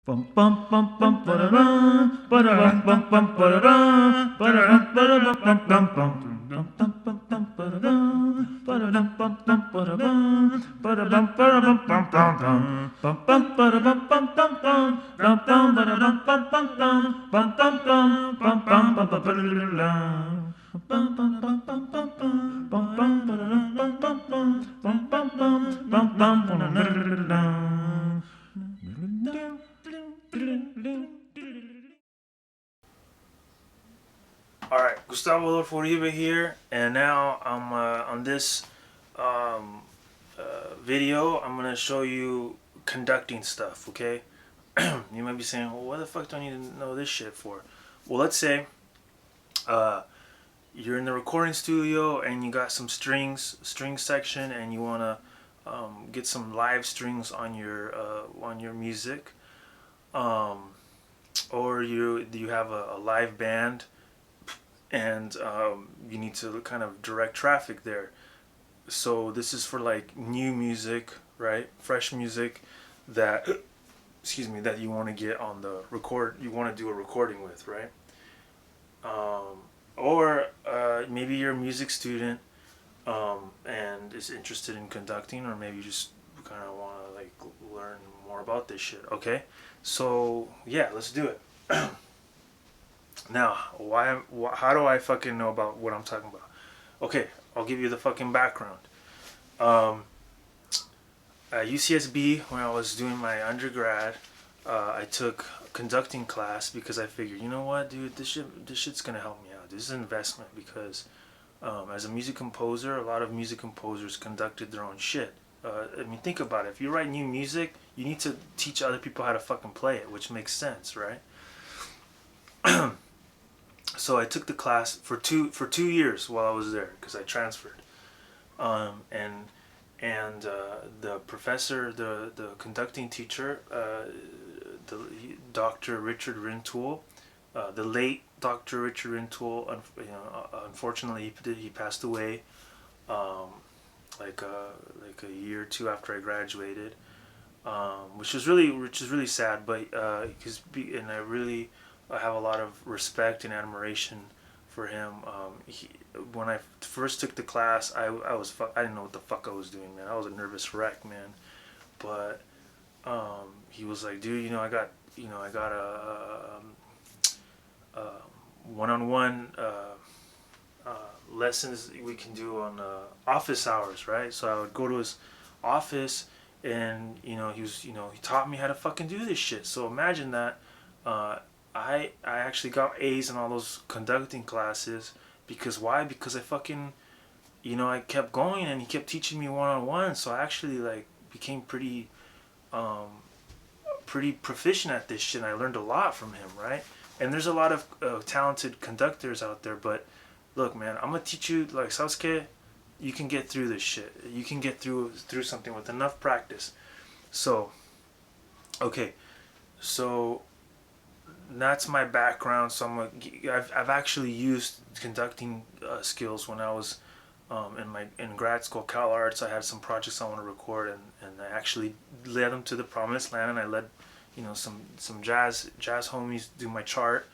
Bum bum bum bum ba-da-dum, ba-da-dum bum bum ba-da-dum, ba-da-dum ba-da-dum bum bum bum dum dum bum bum ba-da-dum, ba-da-dum bum bum ba-da-dum, ba-da-dum ba-da-dum bum bum bum bum ba-da-dum bum bum bum dum bum ba-da-dum bum bum bum bum bum bum bum ba-da-dum. Bum bum bum bum bum bum bum bum ba-da-dum bum bum bum bum bum bum bum ba-da-dum. Alright, Gustavo, Adolfo, Uribe here, and now I'm on this um, video. I'm gonna show you conducting stuff. Okay, you might be saying, "Well, what the fuck do I need to know this shit for?" Well, let's say uh, you're in the recording studio and you got some string section, and you wanna get some live strings on your music, um, or you have a live band and you need to kind of direct traffic there. So this is for like new music, right? Fresh music that, excuse me, that you want to get on the record. You want to do a recording with, right? Or maybe you're a music student and is interested in conducting, or maybe you just kind of want to like learn more about this shit. Okay, so yeah, let's do it. Now, how do I fucking know about what I'm talking about? Okay, I'll give you the fucking background. Um, at UCSB, when I was doing my undergrad, I took a conducting class because I figured, you know what, dude, this shit's gonna help me out. This is an investment because as a music composer, a lot of music composers conducted their own shit. I mean, think about it. If you write new music, you need to teach other people how to fucking play it, which makes sense, right? So I took the class for 2 years while I was there because I transferred. And the professor, the conducting teacher, Dr. Richard Rintoul, the late Dr. Richard Rintoul, unfortunately he passed away, um, like a year or two after I graduated, which is really sad. But and I have a lot of respect and admiration for him. When I first took the class, I didn't know what the fuck I was doing, man. I was a nervous wreck, man. But he was like, dude, I got a one-on-one lessons we can do on office hours, right? So I would go to his office, and he taught me how to fucking do this shit. So imagine that. Uh, I actually got A's in all those conducting classes because why? Because I fucking I kept going and he kept teaching me one on one. So I actually like became um, pretty proficient at this shit. And I learned a lot from him, right? And there's a lot of talented conductors out there, but look, man, I'm gonna teach you like Sasuke. You can get through this shit. You can get through something with enough practice. So, okay, so that's my background. So I've actually used conducting skills when I was in grad school, Cal Arts. I had some projects I want to record, and I actually led them to the promised land, and I led some jazz homies do my chart,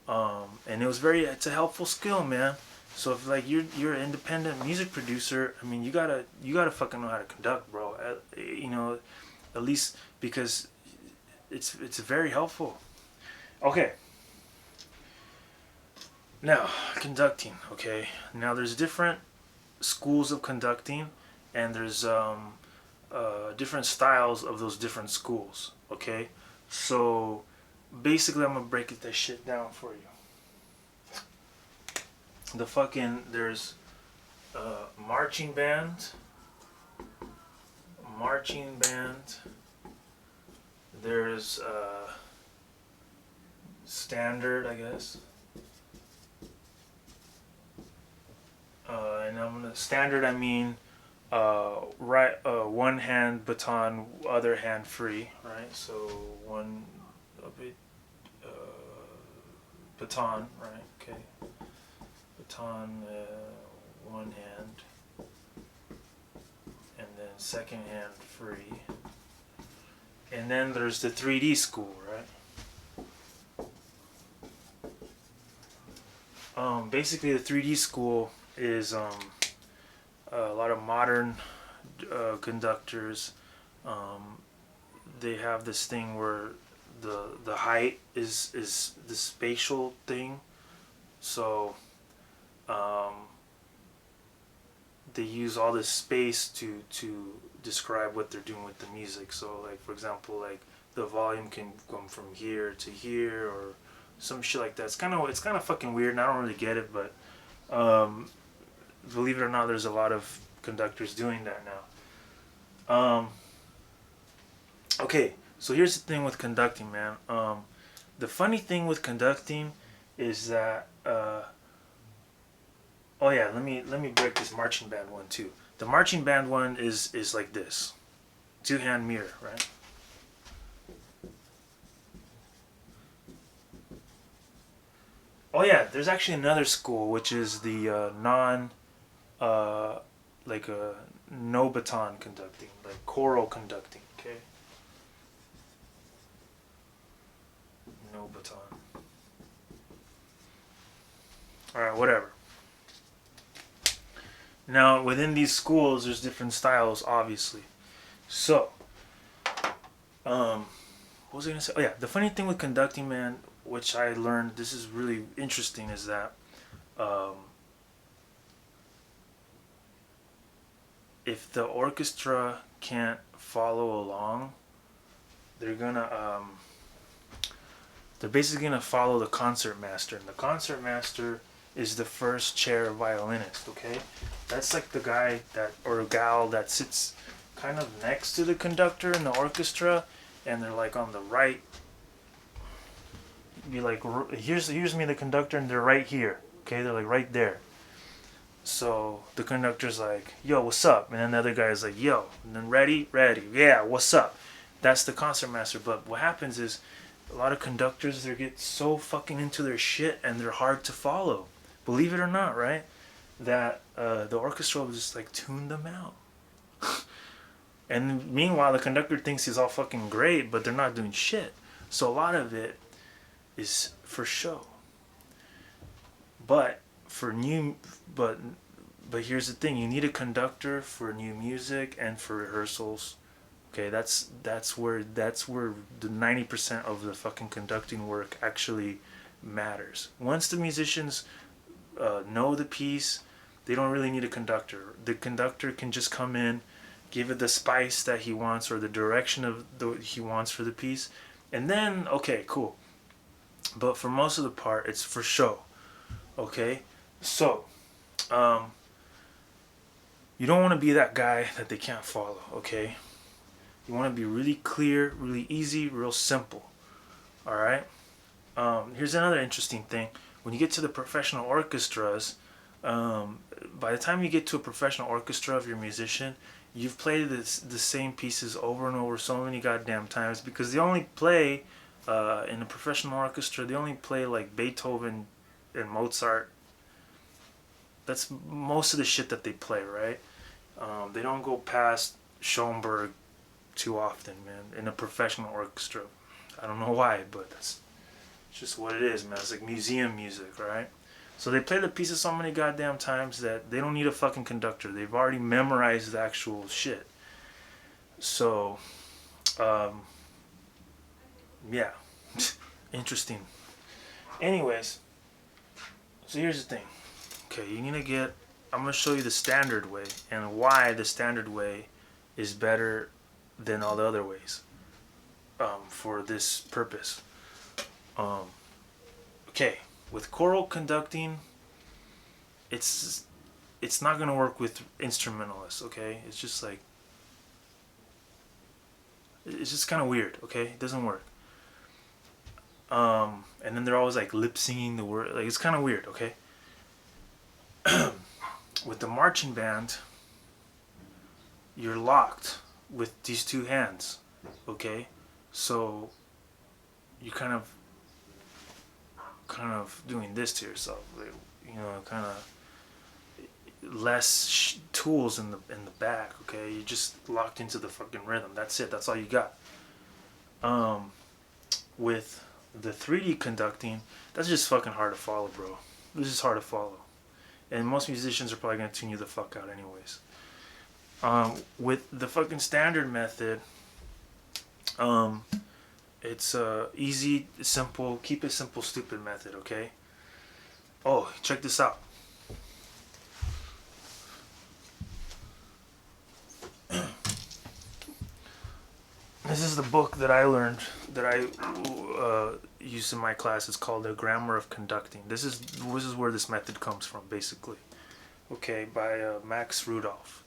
and it's a helpful skill, man. So if like you're an independent music producer, I mean, you gotta fucking know how to conduct, bro. At least because it's very helpful. Okay. Now, conducting. Okay. Now, there's different schools of conducting, and there's different styles of those different schools. Okay. So, basically, I'm gonna break this shit down for you. There's marching band, marching band. There's standard, I guess. And I'm gonna standard. I mean, right, one hand baton, other hand free. Right. So one a bit baton. Right. Okay. Baton, one hand, and then second hand free. And then there's the 3D school, right? Basically, the 3D school is a lot of modern conductors. Um, they have this thing where the height is the spatial thing. So um, they use all this space to describe what they're doing with the music. So like for example, like the volume can come from here to here or some shit like that. It's kind of fucking weird, and I don't really get it, but um, believe it or not, there's a lot of conductors doing that now. Okay, so here's the thing with conducting, man. The funny thing with conducting is that oh yeah, let me break this marching band one too. The marching band one is like this, two hand mirror, right? Oh yeah, there's actually another school which is the non uh, like a no baton conducting, like choral conducting. Okay, no baton. All right, whatever. Now within these schools, there's different styles, obviously. So, um, what was I gonna say? Oh yeah, the funny thing with conducting, man, which I learned, this is really interesting, is that um, if the orchestra can't follow along, they're gonna they're basically gonna follow the concert master, and the concert master is the first chair violinist. Okay, that's like the guy that or gal that sits kind of next to the conductor in the orchestra, and they're like on the right. Be like, here's me, the conductor, and they're right here. Okay, they're like right there. So the conductor's like, yo, what's up? And then the other guy's like, yo. And then ready, ready. Yeah, what's up? That's the concert master. But what happens is a lot of conductors, they get so fucking into their shit and they're hard to follow. Believe it or not, right? That the orchestra will just like tune them out. And meanwhile, the conductor thinks he's all fucking great, but they're not doing shit. So a lot of it is for show. But for new, but but here's the thing: you need a conductor for new music and for rehearsals. Okay, that's where the 90% of the fucking conducting work actually matters. Once the musicians know the piece, they don't really need a conductor. The conductor can just come in, give it the spice that he wants or the direction of the he wants for the piece, and then okay, cool. But for most of the part, it's for show. Okay, so um, you don't want to be that guy that they can't follow. Okay, you want to be really clear, really easy, real simple. All right. Here's another interesting thing. When you get to the professional orchestras, um, by the time you get to a professional orchestra of your musician, you've played the same pieces over and over so many goddamn times because they only play in a professional orchestra. They only play like Beethoven and Mozart. That's most of the shit that they play, right? They don't go past Schoenberg too often, man, in a professional orchestra. I don't know why, but that's just what it is, man. It's like museum music, right? So they play the pieces so many goddamn times that they don't need a fucking conductor. They've already memorized the actual shit. So, um, yeah, interesting. Anyways, so here's the thing. Okay, you need to get. I'm gonna show you the standard way and why the standard way is better than all the other ways for this purpose. Um, okay, with choral conducting, it's it's not gonna work with instrumentalists. Okay, it's just like it's just kind of weird. Okay, it doesn't work. And then they're always like lip singing the word. Like it's kind of weird. Okay. With the marching band, you're locked with these two hands. Okay, so you kind of doing this to yourself, like, kind of less tools in the back. Okay, you're just locked into the fucking rhythm. That's it. That's all you got. Um, with the 3D conducting, that's just fucking hard to follow, bro. It's just hard to follow. And most musicians are probably gonna tune you the fuck out anyways. With the fucking standard method, um, it's easy, simple, keep it simple, stupid method, okay? Oh, check this out. This is the book that I learned, that I used in my class. It's called The Grammar of Conducting. This is where this method comes from, basically. Okay, by Max Rudolph.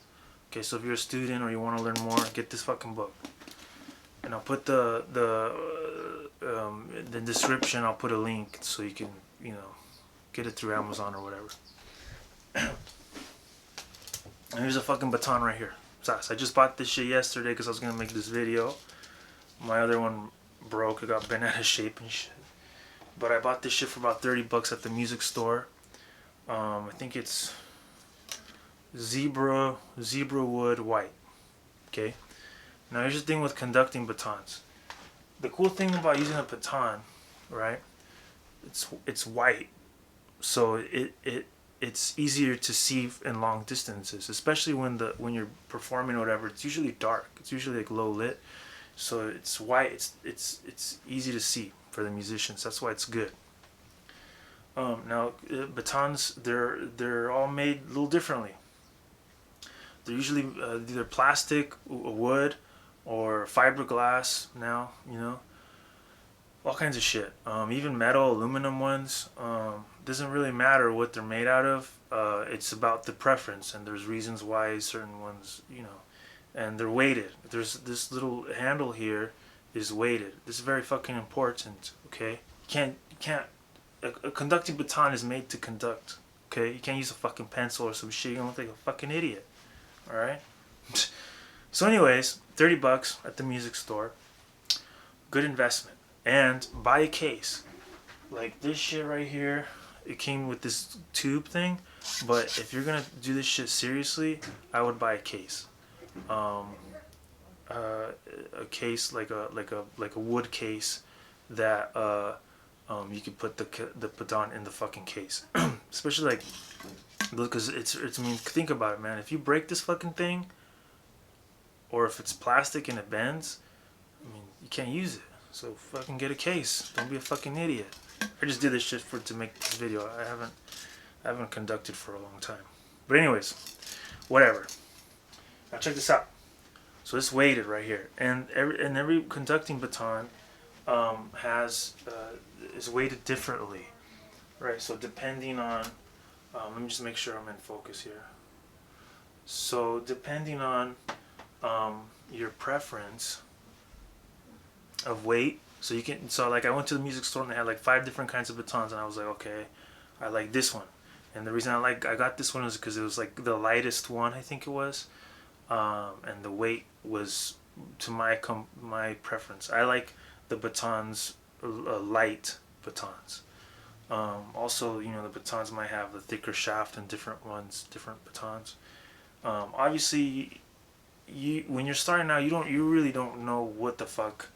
Okay, so if you're a student or you want to learn more, get this fucking book. And I'll put the description. I'll put a link so you can, you know, get it through Amazon or whatever. And here's a fucking baton right here. Sass. I just bought this shit yesterday because I was gonna make this video. My other one broke. It got bent out of shape and shit. But I bought this shit for about 30 bucks at the music store. I think it's zebra wood white. Okay. Now here's the thing with conducting batons. The cool thing about using a baton, right? It's white, so it's easier to see in long distances, especially when you're performing or whatever. It's usually dark. It's usually like low lit, so it's white. It's easy to see for the musicians. That's why it's good. Now batons, they're all made a little differently. They're usually either plastic, wood, or fiberglass. Now, you know, all kinds of shit. Even metal, aluminum ones. Doesn't really matter what they're made out of. It's about the preference, and there's reasons why certain ones, you know, and they're weighted. There's this little handle here is weighted. This is very fucking important. Okay, you can't. A conducting baton is made to conduct. Okay, you can't use a fucking pencil or some shit. You're gonna look like a fucking idiot. All right. So, anyways, 30 bucks at the music store. Good investment. And buy a case. Like this shit right here. It came with this tube thing, but if you're gonna do this shit seriously, I would buy a case. A case like a wood case that you could put the baton in the fucking case. Especially like, because it's I mean, think about it, man. If you break this fucking thing, or if it's plastic and it bends, I mean, you can't use it. So fucking get a case. Don't be a fucking idiot. I just did this shit to make this video. I haven't conducted for a long time. But anyways, whatever. Now check this out. So it's weighted right here, and every conducting baton is weighted differently, right? So depending on, let me just make sure I'm in focus here. So depending on your preference of weight. So like I went to the music store and they had like 5 different kinds of batons, and I was like, okay, I like this one. And the reason I got this one was because it was like the lightest one, I think it was, and the weight was to my preference. I like the batons, light batons. Also, you know, the batons might have the thicker shaft and different batons. Obviously, when you're starting out, you really don't know what the fuck,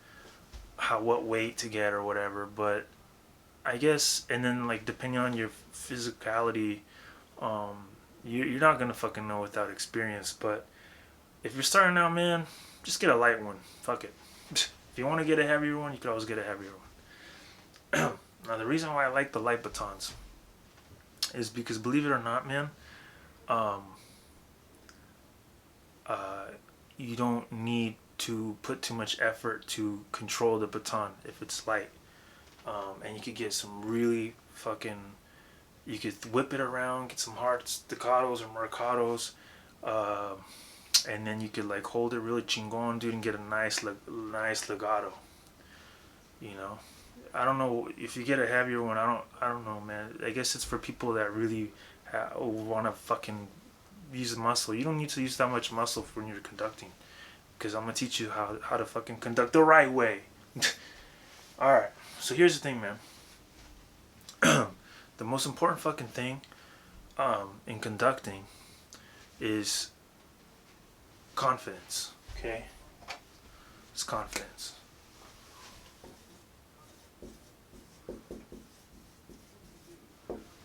what weight to get or whatever, but I guess, and then like depending on your physicality, you're not gonna fucking know without experience. But if you're starting out, man, just get a light one. Fuck it. If you want to get a heavier one, you could always get a heavier one. Now the reason why I like the light batons is because, believe it or not, man, you don't need to put too much effort to control the baton if it's light. And you could get some really fucking, you could whip it around, get some hard staccatos or marcatos, and then you could like hold it really chingon, dude, and get a nice legato. You know, I don't know if you get a heavier one. I don't know, man. I guess it's for people that really want to fucking use muscle. You don't need to use that much muscle when you're conducting, because I'm gonna teach you how to fucking conduct the right way. All right. So here's the thing, man. The most important fucking thing in conducting is confidence. Okay, it's confidence.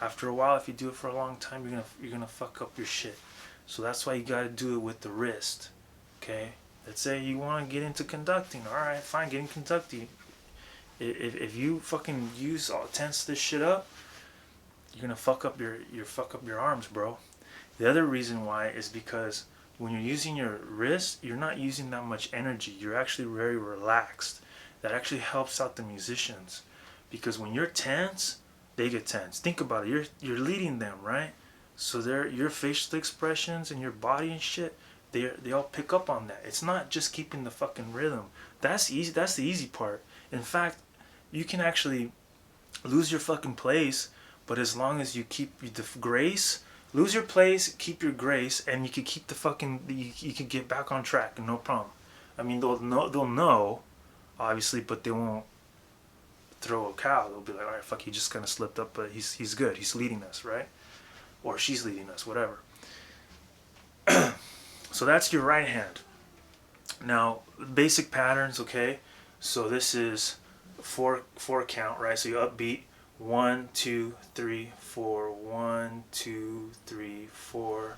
After a while, if you do it for a long time, you're gonna fuck up your shit. So that's why you gotta do it with the wrist. Okay? Let's say you want to get into conducting. All right, fine, get in conducting. If you fucking tense this shit up, you're gonna fuck up your arms, bro. The other reason why is because when you're using your wrist, you're not using that much energy. You're actually very relaxed. That actually helps out the musicians, because when you're tense, they get tense. Think about it. You're leading them, right? So your facial expressions and your body and shit, they all pick up on that. It's not just keeping the fucking rhythm. That's easy. That's the easy part. In fact, you can actually lose your fucking place, but as long as you keep the grace, lose your place, keep your grace, and you can keep the fucking you can get back on track, no problem. I mean, they'll know, obviously, but they won't throw a cow. They'll be like, all right, fuck, he just kind of slipped up, but he's good. He's leading us, right? Or she's leading us, whatever. So that's your right hand. Now, basic patterns, okay? So this is four count, right? So you upbeat 1, 2, 3, 4, 1, 2, 3, 4,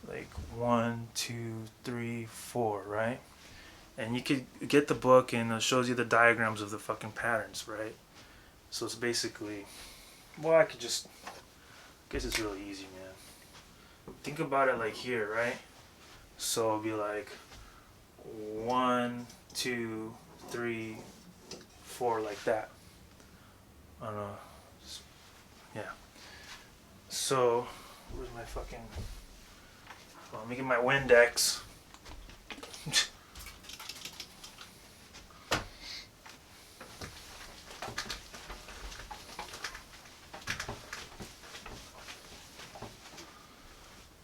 like 1, 2, 3, 4, right? And you could get the book and it shows you the diagrams of the fucking patterns, right? So it's basically, well, I guess it's really easy, man. Think about it like here, right? So it'll be like 1, 2, 3, 4, like that. I don't know. Yeah. So, where's my fucking... Well, let me get my Windex.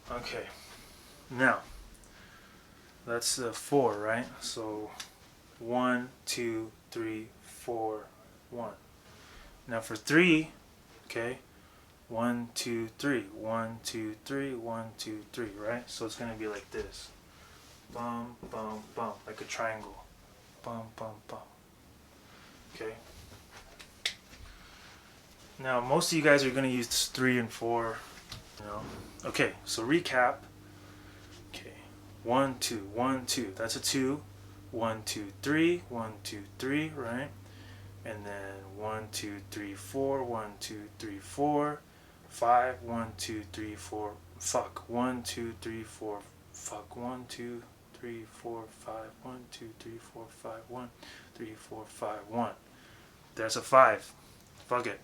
Okay. Now, that's 4, right? So, 1, 2, 3, 4, 1. Now for 3, okay, 1, 2, 3, 1, 2, 3, 1, 2, 3, right? So it's gonna be like this. Bum, bum, bum, like a triangle. Bum, bum, bum. Okay. Now most of you guys are gonna use 3 and 4, you know. Okay, so recap. Okay, 1, 2, 1, 2. That's a 2. 1, 2, 3, 1, 2, 3, right? And then 1, 2, 3, 4, 1, 2, 3, 4, 5, 1, 2, 3, 4, fuck, 1, 2, 3, 4, fuck, 1, 2, 3, 4, 5, 1, 2, 3, 4, 5, 1, 3, 4, 5, 1. That's a 5. Fuck it.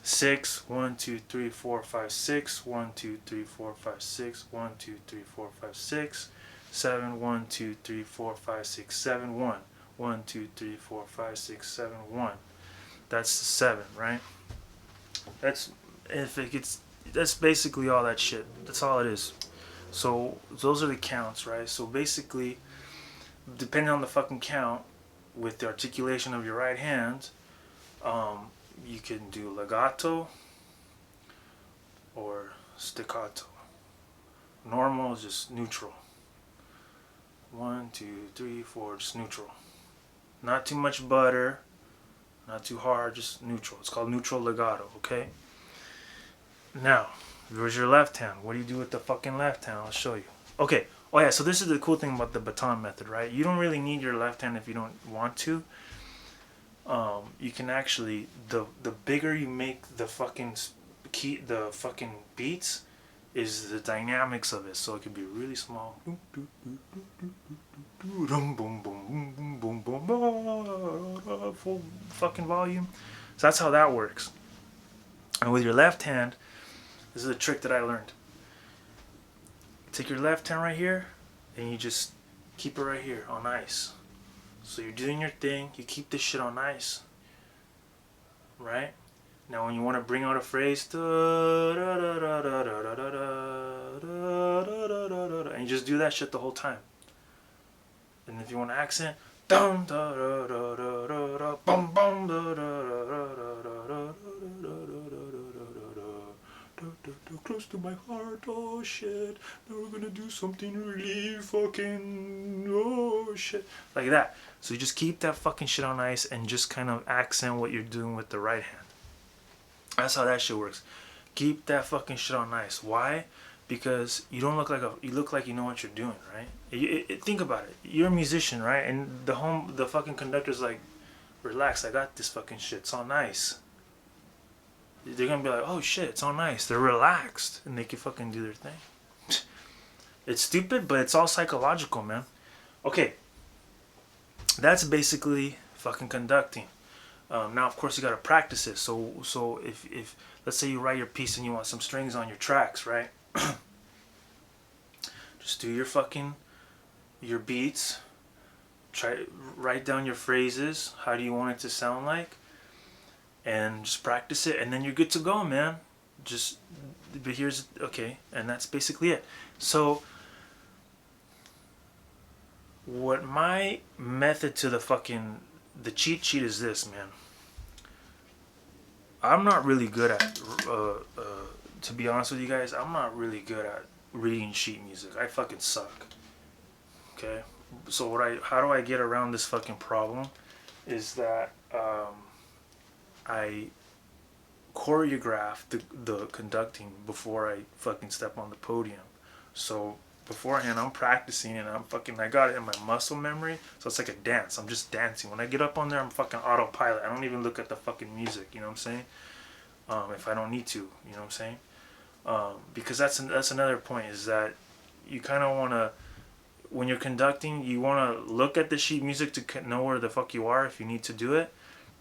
6, 1, 2, 3, 4, 5, 6, 1, 2, 3, 4, 5, 6, 1, 2, 3, 4, 5, 6, 7, 1, 2, 3, 4, 5, 6, 7, 1. 1, 2, 3, 4, 5, 6, 7, 1. That's the 7, right? That's basically all that shit. That's all it is. So those are the counts, right? So basically, depending on the fucking count, with the articulation of your right hand, you can do legato or staccato. Normal is just neutral. 1, 2, 3, 4, just neutral. Not too much butter, not too hard, just neutral. It's called neutral legato, okay? Now, where's your left hand? What do you do with the fucking left hand? I'll show you. Okay, oh yeah, so this is the cool thing about the baton method, right? You don't really need your left hand if you don't want to. You can actually, the bigger you make the fucking beats, is the dynamics of it. So it can be really small. Full fucking volume. So that's how that works. And with your left hand, this is a trick that I learned. Take your left hand right here, and you just keep it right here on ice. So you're doing your thing, you keep this shit on ice. Right? Now when you want to bring out a phrase, and you just do that shit the whole time. And if you want to accent, close to my heart, oh shit, now we're gonna do something really fucking, oh shit, like that. So you just keep that fucking shit on ice and just kind of accent what you're doing with the right hand. That's how that shit works. Keep that fucking shit on ice. Why? Because you don't look like you look like you know what you're doing, right? Think about it. You're a musician, right? And the fucking conductor's like, relax, I got this fucking shit. It's all nice. They're gonna be like, oh shit, it's all nice. They're relaxed and they can fucking do their thing. It's stupid, but it's all psychological, man. Okay, that's basically fucking conducting. Now, of course, you gotta practice it. So if let's say you write your piece and you want some strings on your tracks, right? Just do your beats. Write down your phrases. How do you want it to sound like? And just practice it, and then you're good to go, man. But here's okay, and that's basically it. So, what my method to the cheat sheet is this, man. I'm not really good at, to be honest with you guys, I'm not really good at reading sheet music. I fucking suck. Okay? So how do I get around this fucking problem? Is that, I choreograph the conducting before I fucking step on the podium. So beforehand, I'm practicing and I got it in my muscle memory. So it's like a dance. I'm just dancing. When I get up on there, I'm fucking autopilot. I don't even look at the fucking music. You know what I'm saying? If I don't need to, you know what I'm saying? Because that's another point, is that you kind of want to, when you're conducting, you want to look at the sheet music to know where the fuck you are if you need to do it.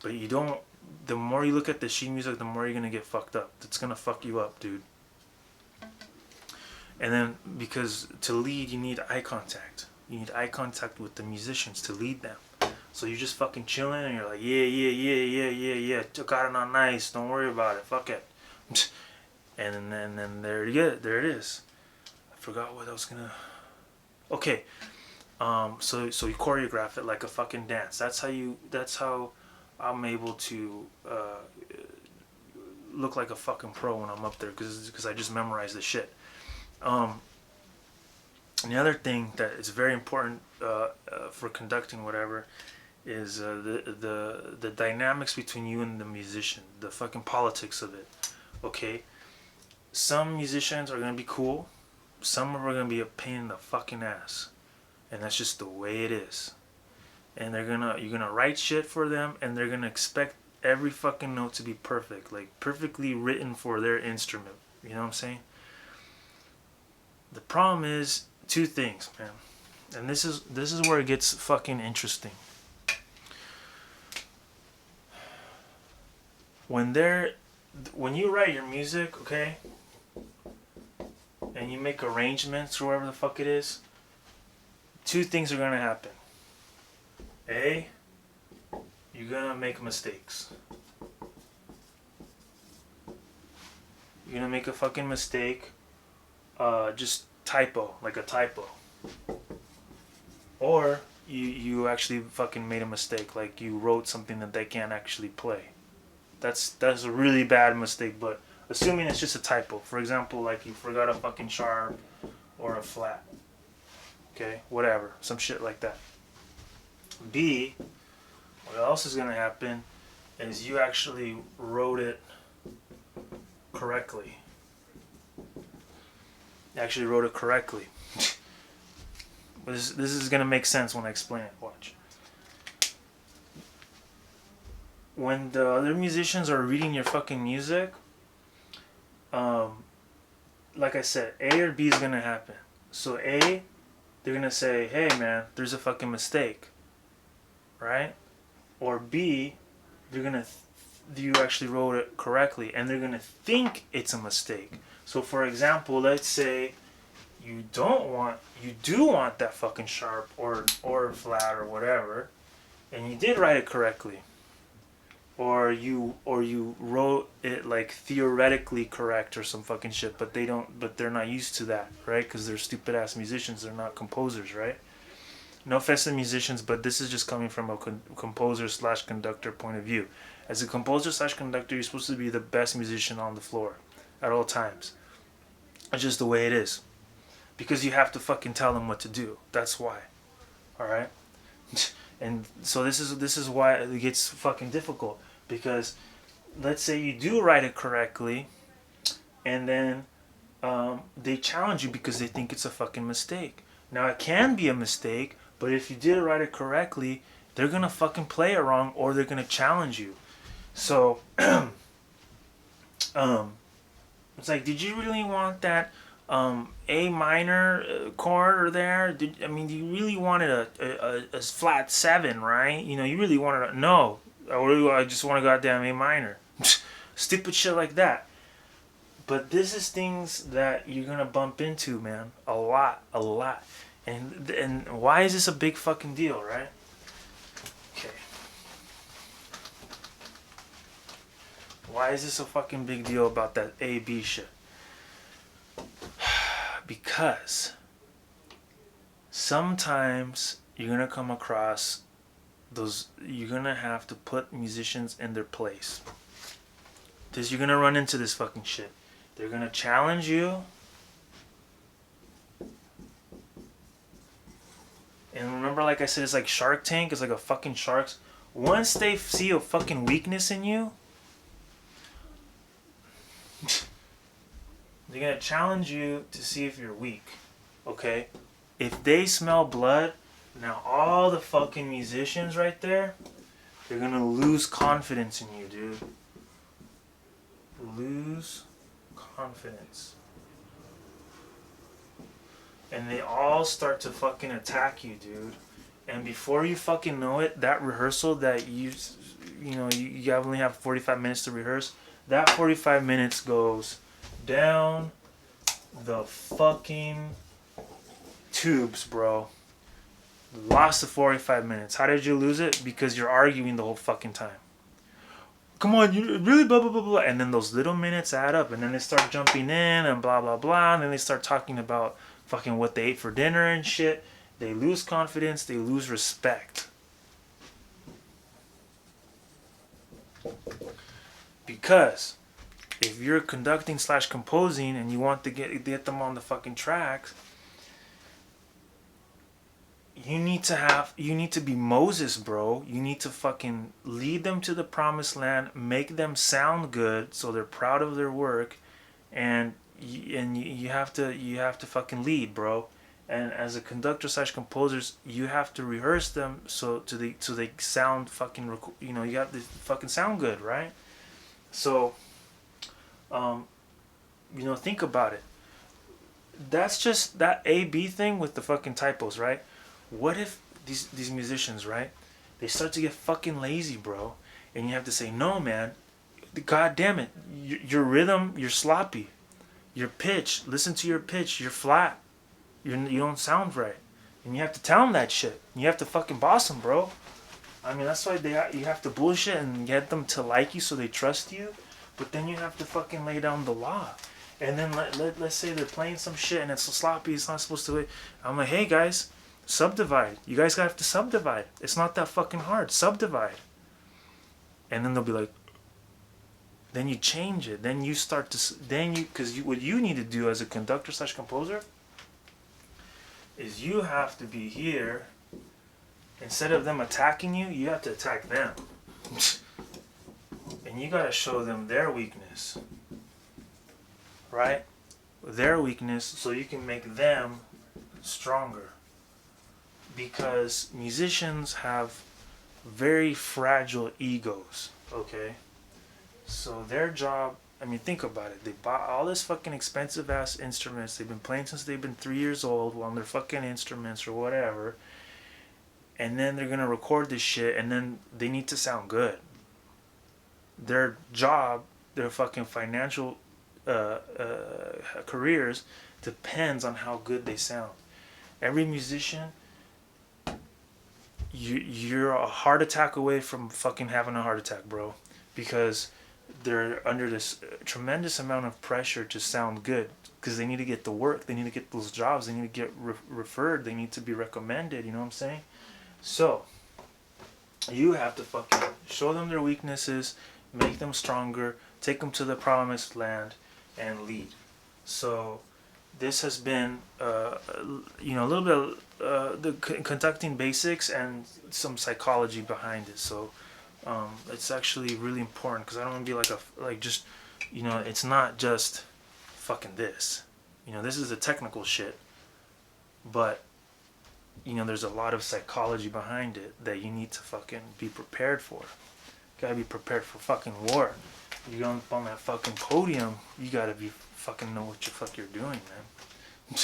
But you don't. The more you look at the sheet music, the more you're gonna get fucked up. It's gonna fuck you up, dude. And then, because to lead, you need eye contact. You need eye contact with the musicians to lead them. So you're just fucking chilling and you're like, yeah. Got it on nice. Don't worry about it. Fuck it. And then there it is. I forgot what I was gonna. Okay. So you choreograph it like a fucking dance. That's how I'm able to look like a fucking pro when I'm up there, because I just memorized the shit. And the other thing that is very important for conducting whatever is the dynamics between you and the musician, the fucking politics of it. Okay, some musicians are gonna be cool, some are gonna be a pain in the fucking ass, and that's just the way it is. And you're gonna write shit for them, and they're gonna expect every fucking note to be perfect, like perfectly written for their instrument. You know what I'm saying? The problem is two things, man, and this is where it gets fucking interesting. When you write your music, okay, and you make arrangements or whatever the fuck it is, two things are gonna happen. A, you're gonna make mistakes. You're gonna make a fucking mistake, just like a typo. Or you actually fucking made a mistake, like you wrote something that they can't actually play. That's a really bad mistake, but assuming it's just a typo. For example, like you forgot a fucking sharp or a flat. Okay, whatever, some shit like that. B, what else is gonna happen is you actually wrote it correctly. This is gonna make sense when I explain it. Watch. When the other musicians are reading your fucking music, like I said, A or B is gonna happen. So A, they're gonna say, hey man, there's a fucking mistake, right? Or B, you actually wrote it correctly, and they're gonna think it's a mistake. So for example, let's say you do want that fucking sharp or flat or whatever, and you did write it correctly. Or you wrote it like theoretically correct or some fucking shit, but they're not used to that, right? Because they're stupid ass musicians, they're not composers, right? No offense to musicians, but this is just coming from a composer / conductor point of view. As a composer / conductor, you're supposed to be the best musician on the floor at all times. It's just the way it is, because you have to fucking tell them what to do. That's why. All right. And so this is why it gets fucking difficult, because let's say you do write it correctly, and then they challenge you because they think it's a fucking mistake. Now it can be a mistake, but if you did write it correctly, they're gonna fucking play it wrong, or they're gonna challenge you. So, um, it's like, did you really want that A minor chord there? I mean, you really wanted a flat seven, right? You know, you really wanted a no. I just want a goddamn A minor. Stupid shit like that. But this is things that you're gonna bump into, man. A lot, a lot. And why is this a big fucking deal, right? Okay. Why is this a fucking big deal about that A B shit? Because sometimes you're gonna come across those. You're gonna have to put musicians in their place. Because you're gonna run into this fucking shit. They're gonna challenge you. And remember, like I said, it's like Shark Tank. It's like a fucking sharks. Once they see a fucking weakness in you, they're gonna challenge you to see if you're weak. Okay? If they smell blood, now all the fucking musicians right there, they're gonna lose confidence in you, dude. Lose confidence. And they all start to fucking attack you, dude. And before you fucking know it, that rehearsal that you only have 45 minutes to rehearse, that 45 minutes goes down the fucking tubes, bro. Lost the 45 minutes. How did you lose it? Because you're arguing the whole fucking time. Come on, you really blah blah blah blah. And then those little minutes add up, and then they start jumping in and blah blah blah, and then they start talking about fucking what they ate for dinner and shit. They lose confidence, they lose respect. Because if you're conducting / composing and you want to get them on the fucking tracks, you need to be Moses, bro. You need to fucking lead them to the promised land, make them sound good so they're proud of their work, and you have to fucking lead, bro. And as a conductor / composers, you have to rehearse them so they sound fucking, you have to fucking sound good, right? So think about it. That's just that A-B thing with the fucking typos, right? What if these musicians, right? They start to get fucking lazy, bro. And you have to say, no, man. God damn it. Your rhythm, you're sloppy. Your pitch, listen to your pitch. You're flat. You don't sound right. And you have to tell them that shit. You have to fucking boss them, bro. I mean, that's why you have to bullshit and get them to like you so they trust you. But then you have to fucking lay down the law. And then let's say they're playing some shit and it's so sloppy, it's not supposed to. I'm like, hey guys, subdivide. You guys have to subdivide. It's not that fucking hard. Subdivide. And then they'll be like, then you change it. Then you start to, because what you need to do as a conductor / composer is you have to be here. Instead of them attacking you, you have to attack them. And you gotta show them their weakness. Right? Their weakness so you can make them stronger. Because musicians have very fragile egos, okay? So their job, I mean, think about it. They bought all this fucking expensive ass instruments. They've been playing since they've been 3 years old on their fucking instruments or whatever. And then they're gonna record this shit and then they need to sound good. Their job, their fucking financial careers depends on how good they sound. Every musician, you're a heart attack away from fucking having a heart attack, bro, because they're under this tremendous amount of pressure to sound good, because they need to get the work, they need to get those jobs, they need to get referred, they need to be recommended, you know what I'm saying? So you have to fucking show them their weaknesses, make them stronger, take them to the promised land, and lead. So this has been a little bit of the conducting basics and some psychology behind it. So It's actually really important because I don't want to be like just, it's not just fucking this. This is the technical shit, but there's a lot of psychology behind it that you need to fucking be prepared for. You gotta be prepared for fucking war. You go up on that fucking podium, you gotta be fucking know what the fuck you're doing, man.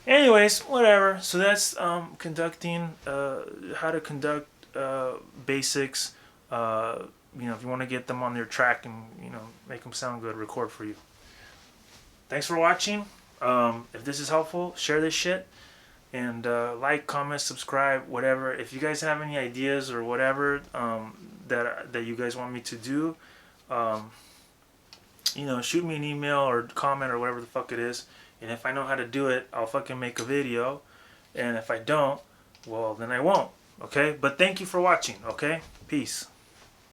Anyways, whatever. So that's conducting, how to conduct basics. If you want to get them on their track and make them sound good, record for you. Thanks for watching. If this is helpful, share this shit. And like, comment, subscribe, whatever. If you guys have any ideas or whatever that you guys want me to do, shoot me an email or comment or whatever the fuck it is. And if I know how to do it, I'll fucking make a video. And if I don't, well, then I won't. Okay? But thank you for watching. Okay? Peace.